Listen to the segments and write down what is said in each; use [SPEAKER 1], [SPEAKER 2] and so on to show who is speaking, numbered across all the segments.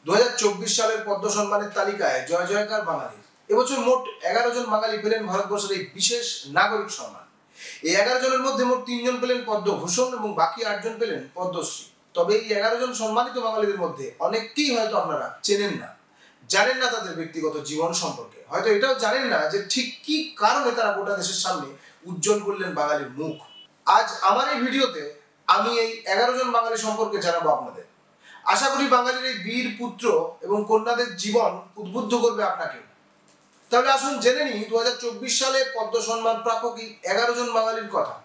[SPEAKER 1] 2024 সালের পদ্ম সম্মানের তালিকায় জয় জয়কার বাঙালির। এবছর মোট 11 জন বাঙালি পেলেন ভারতবর্ষের এই বিশেষ নাগরিক সম্মান। এই 11 জনের মধ্যে মোট 3 জন পেলেন পদ্মভূষণ এবং বাকি 8 জন পেলেন পদ্মশ্রী। তবে এই 11 জন সম্মানিত বাঙালিদের মধ্যে অনেককেই হয়তো আপনারা চেনেন না, জানেন না তাদের ব্যক্তিগত জীবন সম্পর্কে, হয়তো এটাও জানেন না যে ঠিক কি কারণে তারা গোটা দেশের সামনে উজ্জ্বল করলেন বাঙালির মুখ। আজ আমার এই ভিডিওতে আমি এই 11 জন বাঙালি সম্পর্কে জানাবো আপনাদের। আশা করি বাঙালির এই বীর পুত্র এবং কন্যাদের জীবন উদ্বুদ্ধ করবে আপনাকে। তাহলে আসুন জেনে নিই 2024 সালে পদ্ম সম্মান প্রাপক 11 জন বাঙালির কথা।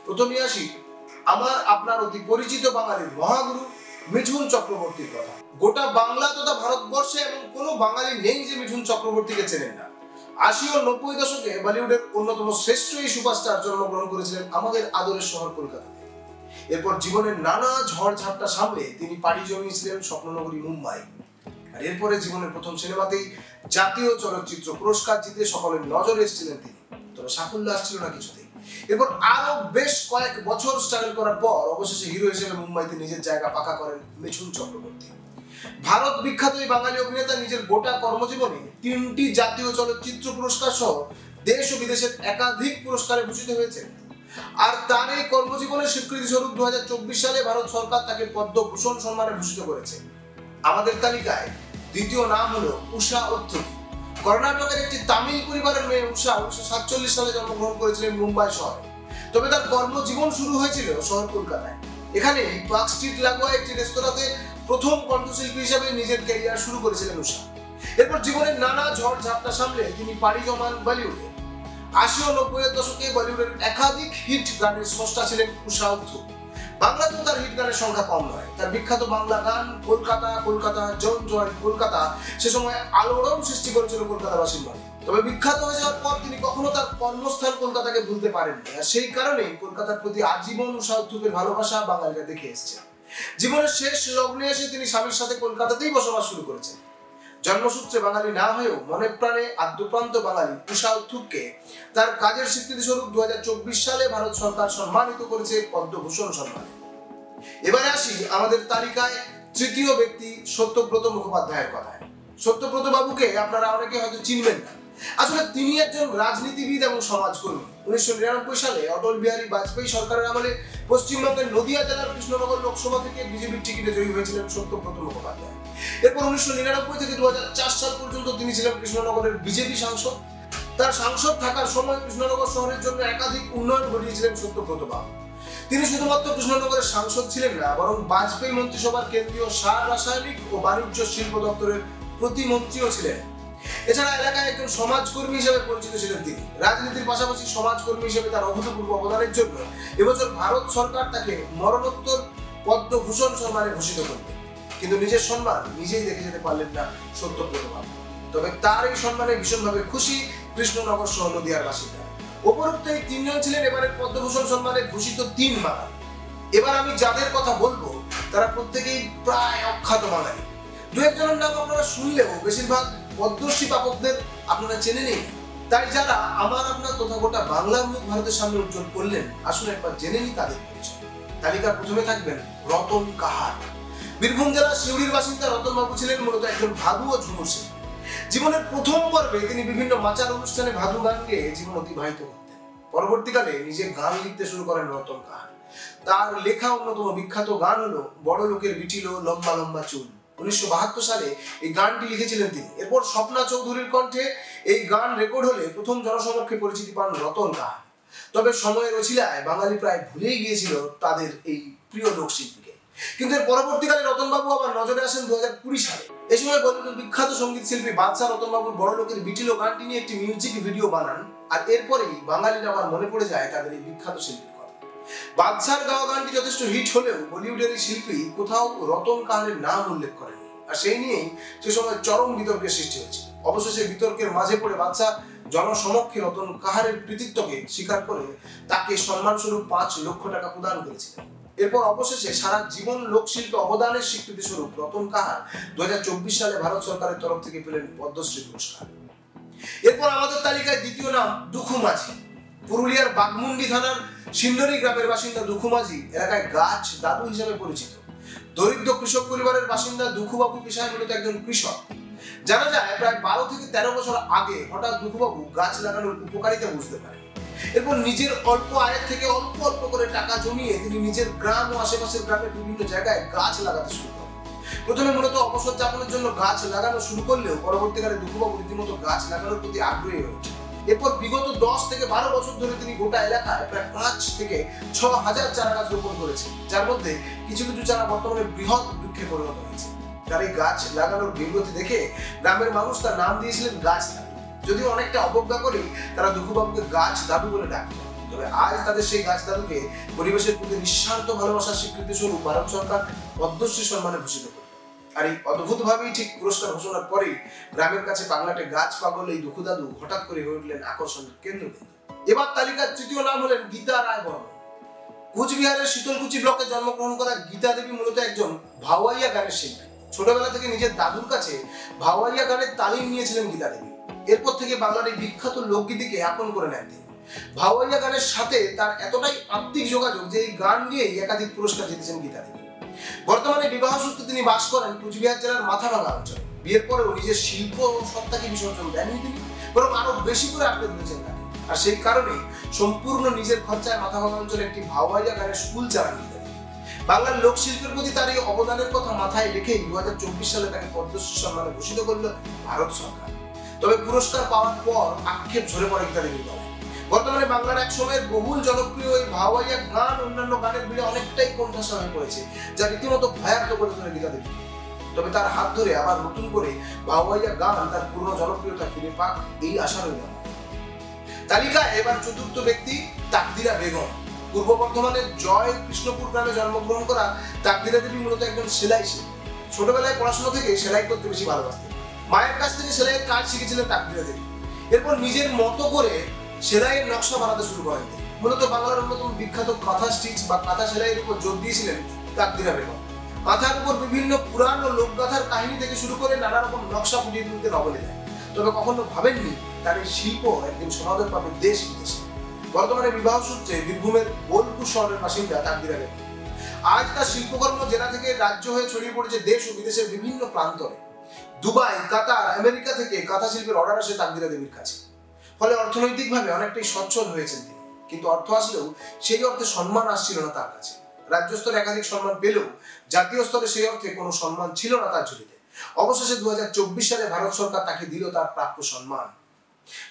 [SPEAKER 1] প্রথমে আসি আমার আপনার অতি পরিচিত বাঙালির মহাগুরু মিঠুন চক্রবর্তীর কথা। গোটা বাংলা তথা ভারতবর্ষে এমন কোনো বাঙালি নেই যে মিঠুন চক্রবর্তীকে চেনেন না। 80 ও 90 দশকে বলিউডের অন্যতম শ্রেষ্ঠ এই সুপারস্টার জন্মগ্রহণ করেছিলেন আমাদের আদরের শহর কলকাতাতে। এরপর জীবনের নানা ঝড় ঝাপটা সামলে তিনি পাড়ি জমিয়েছিলেন স্বপ্ননগরী মুম্বাই। আর এরপরে জীবনের প্রথম সিনেমাতেই জাতীয় চলচ্চিত্র পুরস্কার জিতে সকলের নজরে এসেছিলেন তিনি। তবে সাফল্য আসছিল না কিছুতেই। এরপর আরো বেশ কয়েক বছর স্ট্রাগল করার পর অবশেষে হিরো হিসেবে মুম্বাইতে নিজের জায়গা পাকা করেন মিঠুন চক্রবর্তী। ভারত বিখ্যাত এই বাঙালি অভিনেতা নিজের গোটা কর্মজীবনে 3টি জাতীয় চলচ্চিত্র পুরস্কার সহ দেশ ও বিদেশের একাধিক পুরস্কারে ভূষিত হয়েছে। আর তার এই কর্মজীবনের স্বীকৃতি স্বরূপ 2024 সালে ভারত সরকার তাকে পদ্মভূষণ সম্মানে ভূষিত করেছে। আমাদের তালিকায় দ্বিতীয় নাম হলো উষা অত্রু। কর্ণাটকের একটি তামিল পরিবারের মেয়ে উষা 1947 সালে জন্মগ্রহণ করেছিলেন মুম্বাই শহরে। তবে তার কর্মজীবন শুরু হয়েছিল শহর কলকাতায়। এখানে পার্ক স্ট্রিট লাগোয়া একটি রেস্তোরাঁতে প্রথম কণ্ঠশিল্পী হিসেবে নিজের ক্যারিয়ার শুরু করেছিলেন উষা। এরপর জীবনের নানা ঝড় ঝাপটা সামলে তিনি পাড়ি জমান বলিউডে। 80 ও 90 দশকে বলিউডের একাধিক হিট গানের স্রষ্টা ছিলেন উষা অত্রু। বাংলাতেও তার হিট গানের সংখ্যা কম নয়। তার বিখ্যাত বাংলা গান কলকাতা কলকাতা জন জয় কলকাতা সে সময় আলোড়ন সৃষ্টি করেছিল কলকাতাবাসীর মনে। তবে বিখ্যাত হয়ে যাওয়ার পর তিনি কখনো তার কর্মস্থান কলকাতাকে ভুলতে পারেননি। আর সেই কারণেই কলকাতার প্রতি আজীবন উষা অত্রুর ভালোবাসা বাঙালিরা দেখে এসেছে। জীবনের শেষ লগ্নে এসে তিনি স্বামীর সাথে কলকাতাতেই বসবাস শুরু করেছেন। জন্মসূত্রে বাঙালি না হয়েও মনে প্রাণে আদ্যপ্রান্ত বাঙালি উষা অত্রুকে তার কাজের স্বীকৃতি স্বরূপ 2024 সালে ভারত সরকার সম্মানিত করেছে পদ্মভূষণ সম্মানে। এবারে আসি আমাদের তালিকায় তৃতীয় ব্যক্তি সত্যব্রত মুখোপাধ্যায়ের কথায়। সত্যব্রত বাবুকে আপনারা অনেকে হয়তো চিনবেন না। আসলে তিনি একজন রাজনীতিবিদ এবং সমাজকর্মী। 1999 সালে অটল বিহারী বাজপেয়ী সরকারের আমলে পশ্চিমবঙ্গের নদিয়া জেলার কৃষ্ণনগর লোকসভা থেকে বিজেপির টিকিটে জয়ী হয়েছিলেন সত্যব্রত মুখোপাধ্যায়। এরপর 1999 থেকে 2004 সাল পর্যন্ত তিনি ছিলেন কৃষ্ণনগরের বিজেপি সাংসদ। তার সাংসদ থাকার সময় কৃষ্ণনগর শহরের জন্য একাধিক উন্নয়ন ঘটিয়েছিলেন সত্যব্রত বাবু। তিনি শুধুমাত্র কৃষ্ণনগরের সাংসদ ছিলেন না, বরং বাজপেয়ী মন্ত্রিসভার কেন্দ্রীয় সার রাসায়নিক ও বাণিজ্য শিল্প দপ্তরের প্রতিমন্ত্রীও ছিলেন। এছাড়া এলাকায় একজন সমাজকর্মী হিসেবে পরিচিত ছিলেন তিনি। রাজনীতির পাশাপাশি সমাজকর্মী হিসেবে তার অভূতপূর্ব অবদানের জন্য এবছর ভারত সরকার তাকে মরণোত্তর পদ্মভূষণ সম্মানে ভূষিত করবে। কিন্তু নিজের সম্মান নিজেই দেখে যেতে পারলেন না সত্যব্রত বাবু। তবে তার এই সম্মানে ভীষণভাবে খুশি কৃষ্ণনগর সহ নদিয়ার বাসিন্দা। উপরোক্ত এই 3 জন ছিলেন এবারের পদ্মভূষণ সম্মানে ভূষিত 3 বাঙালি। এবার আমি যাদের কথা বলবো তারা প্রত্যেকেই প্রায় অখ্যাত বাঙালি। 2-1 জনের নাম আপনারা শুনলেও বেশিরভাগ পদ্মশ্রী প্রাপকদের আপনারা চেনে নেই। তাই যারা আমার আপনার তথা গোটা বাংলার মুখ ভারতের সামনে উজ্জ্বল করলেন, আসুন একবার জেনে নিই তাদের পরিচয়। তালিকার প্রথমে থাকবেন রতন কাহার। বীরভূম জেলার শিউড়ির বাসিন্দা রতন বাবু ছিলেন মূলত একজন ভাদু ও ঝুমুর শিল্পী। জীবনের প্রথম পর্বে তিনি বিভিন্ন মাচার অনুষ্ঠানে ভাদু গান গেয়ে জীবন অতিবাহিত করতেন। পরবর্তীকালে নিজে গান লিখতে শুরু করেন রতন কাহার। তার লেখা অন্যতম বিখ্যাত গান হলো বড় লোকের বিটিলো লম্বা লম্বা চুল। 1972 সালে এই গানটি লিখেছিলেন তিনি। এরপর স্বপ্না চৌধুরীর কণ্ঠে এই গান রেকর্ড হলে প্রথম জনসমক্ষে পরিচিতি পান রতন কাহার। তবে সময়ের অছিলায় বাঙালি প্রায় ভুলেই গিয়েছিল তাদের এই প্রিয় লোকশিল্পীকে। কিন্তু এর পরবর্তীকালে রতনবাবু আবার নজরে আসেন 2020 সালে। এই সময় বলিউডের বিখ্যাত সঙ্গীত শিল্পী বাদশা রতনবাবুর বড় লোকের বিটিলো গানটি নিয়ে একটি মিউজিক ভিডিও বানান। আর এরপরেই বাঙালিরা আবার মনে পড়ে যায় তাদের এই বিখ্যাত শিল্পীর কথা। বাদশার গাওয়া গানটি যথেষ্ট হিট হলেও বলিউডের এই শিল্পী কোথাও রতন কাহারের নাম উল্লেখ করেননি। আর সেই নিয়েই সে সময় চরম বিতর্কের সৃষ্টি হয়েছিল। অবশেষে বিতর্কের মাঝে পড়ে বাদশা জনসমক্ষে রতন কাহারের কৃতিত্বকে স্বীকার করে তাকে সম্মানস্বরূপ 5 লক্ষ টাকা প্রদান করেছিলেন। এরপর অবশেষে সারা জীবন লোকশিল্পে অবদানের স্বীকৃতি স্বরূপ রতন কাহার 2024 সালে ভারত সরকারের তরফ থেকে পেলেন পদ্মশ্রী পুরস্কার। এরপর আমাদের তালিকায় দ্বিতীয় নাম দুখু মাঝি। পুরুলিয়ার বাঘমুন্ডি থানার সিন্ডরি গ্রামের বাসিন্দা দুখু মাঝি এলাকায় গাছ দাদু হিসেবে পরিচিত। দরিদ্র কৃষক পরিবারের বাসিন্দা দুখুবাবু পেশায় মূলত একজন কৃষক। জানা যায় প্রায় 12 থেকে 13 বছর আগে হঠাৎ দুখুবাবু গাছ লাগানোর উপকারিতা বুঝতে পারেন। এরপর নিজের অল্প আয়ের থেকে অল্প অল্প করে টাকা জমিয়ে তিনি নিজের গ্রাম ও আশেপাশের গ্রামের বিভিন্ন জায়গায় গাছ লাগাতে শুরু করেন। প্রথমে মূলত অবসর যাপনের জন্য গাছ লাগানো শুরু করলেও পরবর্তীকালে দুখুবাবু রীতিমতো গাছ লাগানোর প্রতি আগ্রহী হয়ে ওঠেন। এরপর বিগত 10 থেকে 12 বছর ধরে তিনি গোটা এলাকায় প্রায় 5 থেকে 6 হাজার চারা গাছ রোপণ করেছেন, যার মধ্যে কিছু কিছু চারা বর্তমানে বৃহৎ বৃক্ষে পরিণত হয়েছে। তার এই গাছ লাগানোর বিগতি দেখে গ্রামের মানুষ তার নাম দিয়েছিলেন গাছ দাদু। যদিও অনেকটা অবজ্ঞা করেই তারা দুখুবাবুকে গাছ দাদু বলে ডাকত, তবে আজ তাদের সেই গাছ দাদুকে পরিবেশের প্রতি নিঃস্বার্থ ভালোবাসার স্বীকৃতি স্বরূপ ভারত সরকার পদ্মশ্রী সম্মানে ভূষিত করে। আর এই অদ্ভুতভাবেই ঠিক পুরস্কার ঘোষণার পরেই গ্রামের কাছে বাংলাটে গাছ পাগল এই দুখু দাদু হঠাৎ করে হয়ে উঠলেন আকর্ষণের কেন্দ্রবিন্দু। এবার তালিকার তৃতীয় নাম হলেন গীতা রায় বর্মন। কুচবিহারের শীতলকুচি ব্লকে জন্মগ্রহণ করা গীতা দেবী মূলত একজন ভাওয়াইয়া গানের শিল্পী। ছোটবেলা থেকে নিজের দাদুর কাছে ভাওয়াইয়া গানের তালিম নিয়েছিলেন গীতা দেবী। এরপর থেকে বাংলার এই বিখ্যাত লোকগীতিকে আপন করে নেন তিনি। ভাওয়াইয়া গানের সাথে তার এতটাই আত্মিক যোগাযোগ যে এই গান নিয়েই একাধিক পুরস্কার জিতেছেন গীতা দেবী। বর্তমানে বিবাহ সূত্রে তিনি বাস করেন কুচবিহার জেলার মাথাভাঙা অঞ্চলে। বিয়ের পরেও নিজের শিল্প সত্তাকে বিসর্জন দেননি তিনি, বরং আরো বেশি করে আঁকড়ে ধরেছেন তাকে। আর সেই কারণে সম্পূর্ণ নিজের খরচায় মাথাভাঙা অঞ্চলে একটি ভাওয়াইয়া গানের স্কুল চালান গীতা দেবী। বাংলার লোকশিল্পের প্রতি তার এই অবদানের কথা মাথায় রেখেই 2024 সালে তাকে পদ্মশ্রী সম্মানে ভূষিত করল ভারত সরকার। তবে পুরস্কার পাওয়ার পর আক্ষেপ ঝরে পড়ে গীতা দেবীর গলায়। বর্তমানে বাংলার এক সময়ের বহুল জনপ্রিয় এই ভাওয়াইয়া গান অন্যান্য গানের ভিড়ে অনেকটাই কোণঠাসা হয়ে পড়েছে, যা রীতিমতো ভয়ার্থ করে তোলে গীতা দেবী। তবে তার হাত ধরে আবার নতুন করে ভাওয়াইয়া গান তার পুরনো জনপ্রিয়তা ফিরে পাক এই আশা রইল। তালিকায় এবার চতুর্থ ব্যক্তি তাকদিরা বেগম। পূর্ব বর্ধমানের জয় কৃষ্ণপুর গ্রামে জন্মগ্রহণ করা তাকদিরা দেবী মূলত একজন সেলাই শিল্পী। ছোটবেলায় পড়াশোনা থেকে সেলাই করতে বেশি ভালোবাসতেন। মায়ের কাছ থেকে সেলাইয়ের কাজ শিখেছিলেন তাকদিরা দেবী। এরপর নিজের মতো করে সেলাইয়ের নকশা বানাতে শুরু করেন। মূলত বাংলার অন্যতম বিখ্যাত কাঁথা স্টিচ বা কাঁথা সেলাইয়ের উপর জোর দিয়েছিলেন তাকদিরা বেগম। কাঁথার উপর বিভিন্ন পুরাণ ও লোকগাথার কাহিনী থেকে শুরু করে নানা রকম নকশা ফুটিয়ে তুলতে নবলে দেয়। তবে কখনো ভাবেননি তার এই শিল্প একদিন সমাদর পাবে দেশ বিদেশে। বর্তমানে বিবাহ সূত্রে বীরভূমের বোলপুর শহরের বাসিন্দা তাকদিরা বেগম। আজ তার শিল্পকর্ম জেলা থেকে রাজ্য হয়ে ছড়িয়ে পড়েছে দেশ ও বিদেশের বিভিন্ন প্রান্তরে। দুবাই, কাতার, আমেরিকা থেকে কাঁথা শিল্পের অর্ডার আসে তাকদিরা দেবীর কাছে। ফলে অর্থনৈতিকভাবে অনেকটাই সচ্ছল হয়েছেন তিনি। কিন্তু অর্থ আসলেও সেই অর্থে সম্মান আসছিল না তার কাছে। রাজ্য স্তরে একাধিক সম্মান পেলেও জাতীয় স্তরে সেই অর্থে কোনো সম্মান ছিল না তার ঝুলিতে। অবশেষে 2024 সালে ভারত সরকার তাকে দিল তার প্রাপ্য সম্মান।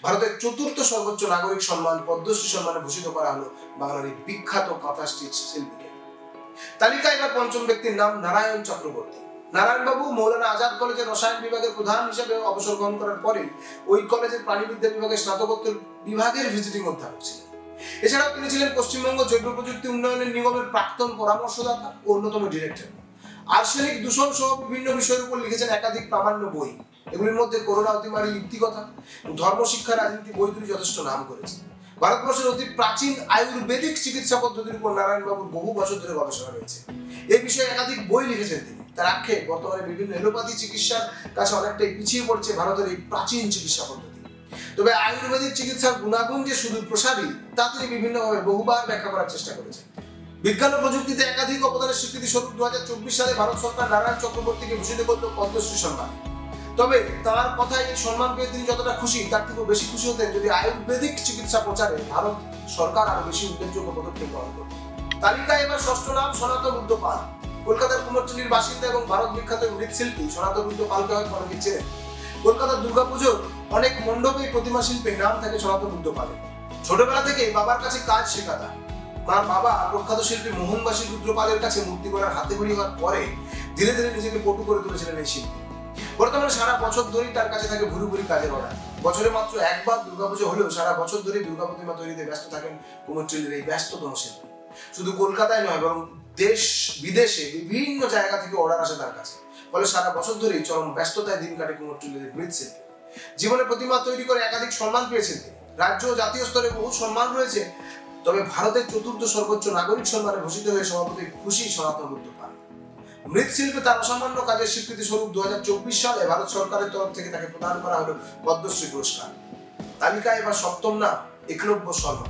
[SPEAKER 1] ভারতের চতুর্থ সর্বোচ্চ নাগরিক সম্মান পদ্মশ্রী সম্মানে ভূষিত করা হলো বাংলার এই বিখ্যাত কাঁথা স্টিচ শিল্পীকে। তালিকায় এবার পঞ্চম ব্যক্তির নাম নারায়ণ চক্রবর্তী। নারায়ণবাবু মৌলানা আজাদ কলেজের রসায়ন বিভাগের প্রধান হিসেবে অবসর গ্রহণ করার পরে ওই কলেজের প্রাণীবিদ্যা বিভাগের স্নাতকোত্তর বিভাগের ভিজিটিং অধ্যাপক ছিলেন। এছাড়াও তিনি ছিলেন পশ্চিমবঙ্গ জৈব প্রযুক্তি উন্নয়নের নিগমের প্রাক্তন পরামর্শদাতা ও অন্যতম ডিরেক্টর। আর্সেনিক দূষণ সহ বিভিন্ন বিষয়ের উপর লিখেছেন একাধিক প্রামাণ্য বই। এগুলির মধ্যে করোনা অতিমারী যুক্তিকথা, ধর্মশিক্ষা, রাজনীতি বই দুটি যথেষ্ট নাম করেছে। ভারতবর্ষের অতি প্রাচীন আয়ুর্বেদিক চিকিৎসা পদ্ধতির উপর নারায়ণবাবুর বহু বছর ধরে গবেষণা রয়েছে। এই বিষয়ে একাধিক বই লিখেছেন তিনি। তার আক্ষেপ বর্তমানে বিভিন্ন এলোপ্যাথি চিকিৎসার কাছে অনেকটাই পিছিয়ে পড়ছে ভারতের এই প্রাচীন চিকিৎসা পদ্ধতি। তবে আয়ুর্বেদিক চিকিৎসার গুণাগুণ যে সুদূর প্রসারী তা তিনি বিভিন্নভাবে বহুবার ব্যাখ্যা করার চেষ্টা করেছেন। বিজ্ঞান ও প্রযুক্তিতে একাধিক অবদানের স্বীকৃতি স্বরূপ 2024 সালে ভারত সরকার নারায়ণ চক্রবর্তীকে ভূষিত করল পদ্মশ্রী সম্মান। তবে তার কথায় এই সম্মান পেয়ে তিনি যতটা খুশি তার থেকেও বেশি খুশি হতেন যদি আয়ুর্বেদিক চিকিৎসা প্রচারে ভারত সরকার আরো বেশি উল্লেখযোগ্য পদক্ষেপ গ্রহণ করত। তালিকায় এবার ষষ্ঠ নাম সনাতন রুদ্র পাল। কলকাতার কুমোরটুলির বাসিন্দা এবং ভারত বিখ্যাত মৃৎশিল্পী সনাতন রুদ্র পালকে হয় অনেকে চেনেন। কলকাতার দুর্গাপুজোর অনেক মণ্ডপে প্রতিমা শিল্পে নাম থাকে সনাতন রুদ্র পালের। ছোটবেলা থেকে বাবার কাছে কাজ শেখা তার। তার বাবা প্রখ্যাত শিল্পী মোহনবাসী রুদ্রপালের কাছে মূর্তি গড়ার হাতে খড়ি হওয়ার পরে ধীরে ধীরে নিজেকে পটু করে তুলেছিলেন এই শিল্পী। বর্তমানে সারা বছর ধরেই তার কাছে থাকে ভুরি ভুরি কাজের অর্ডার। বছরে মাত্র একবার দুর্গাপুজো হলেও সারা বছর ধরে দুর্গা প্রতিমা তৈরিতে ব্যস্ত থাকেন কুমোরটুলির এই ব্যস্ততম শিল্পী। শুধু কলকাতায় নয় বরং দেশ বিদেশে বিভিন্ন জায়গা থেকে অর্ডার আসে তার কাছে। ফলে সারা বছর ধরেই চরম ব্যস্ততায় দিন কাটে কুমোরটুলির মৃৎশিল্পী। জীবনে প্রতিমা তৈরি করে একাধিক সম্মান পেয়েছেন তিনি। রাজ্য ও জাতীয় স্তরে বহু সম্মান রয়েছে। তবে ভারতের চতুর্থ সর্বোচ্চ নাগরিক সম্মানে ভূষিত হয়ে সভাপতি খুশি সনাতন বুদ্ধ পাল। মৃৎশিল্পে তার অসামান্য কাজের স্বীকৃতি স্বরূপ 2024 সালে ভারত সরকারের তরফ থেকে তাকে প্রদান করা হলো পদ্মশ্রী পুরস্কার। তালিকায় এবার সপ্তম নাম একলব্য শর্মা।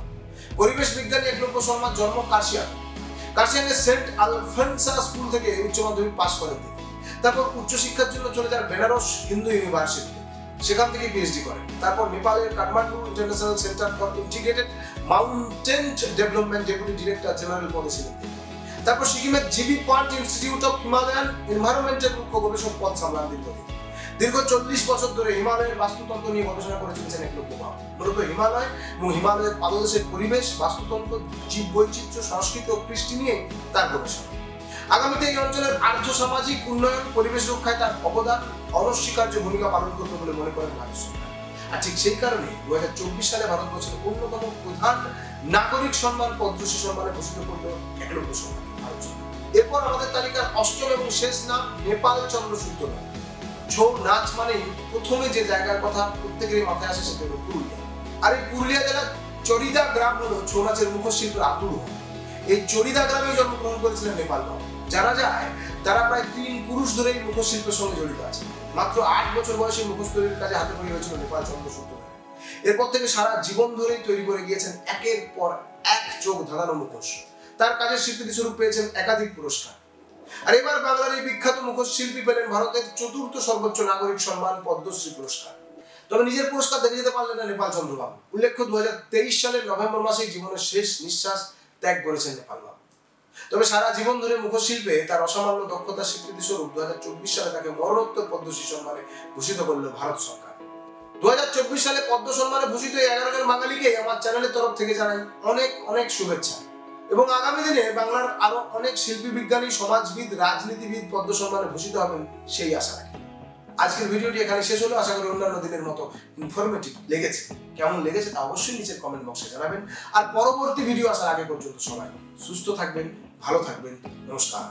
[SPEAKER 1] পরিবেশ বিজ্ঞানী একলব্য শর্মার জন্ম কার্শিয়ানের সেন্ট আলফন্সা স্কুল থেকে উচ্চ মাধ্যমিক পাশ করেন তিনি। তারপর উচ্চশিক্ষার জন্য চলে যান বেনারস হিন্দু ইউনিভার্সিটিতে, সেখান থেকে পিএইচডি করেন। তারপর নেপালের Kathmandu international centre for integrated mountain development deputy director general পদে ছিলেন। তারপর সিকিমের GB Pant institute of Himalayan এনভায়রনমেন্টের মুখ্য গবেষক পদ সামলান দীর্ঘ 40 বছর ধরে হিমালয়ের বাস্তুতন্ত্র নিয়ে গবেষণা করে চলেছেন একলব্য বাবু। মূলত হিমালয় এবং হিমালয়ের পাদদেশের পরিবেশ, বাস্তুতন্ত্র, জীব বৈচিত্র্য, সংস্কৃতি ও কৃষ্টি নিয়ে তার গবেষণা। আগামীতে এই অঞ্চলের আর্থ-সামাজিক উন্নয়ন, পরিবেশ রক্ষায় তার অবদান অনস্বীকার্য ভূমিকা পালন করবে বলে মনে করেন ভারত সরকার। আর ঠিক সেই কারণে 2024 সালে ভারতবর্ষের অন্যতম প্রধান নাগরিক সম্মান পদ্মশ্রী সম্মানে ভূষিত করল একলব্য সম্মান ভারত সরকার। এরপর আমাদের তালিকার অষ্টম এবং শেষ নাম নেপাল চন্দ্রসূত্র। ছৌ নাচ মানে প্রথমে যে জায়গার কথা প্রত্যেকেরই মাথায় আসে সেটা হলো পুরুলিয়া। আর এই পুরুলিয়া জেলার চরিদা গ্রাম হলো ছৌ নাচের মুখশিল্পের আতুর। এই চরিদা গ্রামে জন্মগ্রহণ করেছিলেন নেপাল বাবু। জানা যায় তারা প্রায় 3 পুরুষ ধরে এই মুখশিল্পের সঙ্গে জড়িত আছে। মাত্র 8 বছর বয়সে মুখোশ তৈরির কাজে হাতে খড়ি হয়েছিল নেপাল চন্দ্রসূত্র। এরপর থেকে সারা জীবন ধরেই তৈরি করে গিয়েছেন একের পর এক চোখ ধাঁধানো মুখোশ। তার কাজের স্বীকৃতি স্বরূপ পেয়েছেন একাধিক পুরস্কার। আর এবার বাংলার এই বিখ্যাত মুখোশ শিল্পী পেলেন ভারতের চতুর্থ সর্বোচ্চ নাগরিক সম্মান পদ্মশ্রী পুরস্কার। তবে নিজের পুরস্কার দেখে যেতে পারলেন না নেপাল চন্দ্র বাবু। উল্লেখ্য 2023 সালের নভেম্বর মাসে জীবনের শেষ নিঃশ্বাস ত্যাগ করেছেন নেপাল বাবু। তবে সারা জীবন ধরে মুখোশ শিল্পে তার অসামান্য দক্ষতার স্বীকৃতি স্বরূপ 2024 সালে তাকে মরণোত্তর পদ্মশ্রী সম্মানে ভূষিত করল ভারত সরকার। 2024 সালে পদ্ম সম্মানে ভূষিত এই 11 জন বাঙালিকে আমার চ্যানেলের তরফ থেকে জানাই অনেক অনেক শুভেচ্ছা। এবং আগামী দিনে বাংলার আরো অনেক শিল্পী, বিজ্ঞানী, সমাজবিদ, রাজনীতিবিদ পদ্ম সম্মানে ভূষিত হবেন সেই আশা রাখি। আজকের ভিডিওটি এখানে শেষ হলো। আশা করি অন্যান্য দিনের মতো ইনফরমেটিভ লেগেছে। কেমন লেগেছে তা অবশ্যই নিচের কমেন্ট বক্সে জানাবেন। আর পরবর্তী ভিডিও আসার আগে পর্যন্ত সবাই সুস্থ থাকবেন, ভালো থাকবেন। নমস্কার।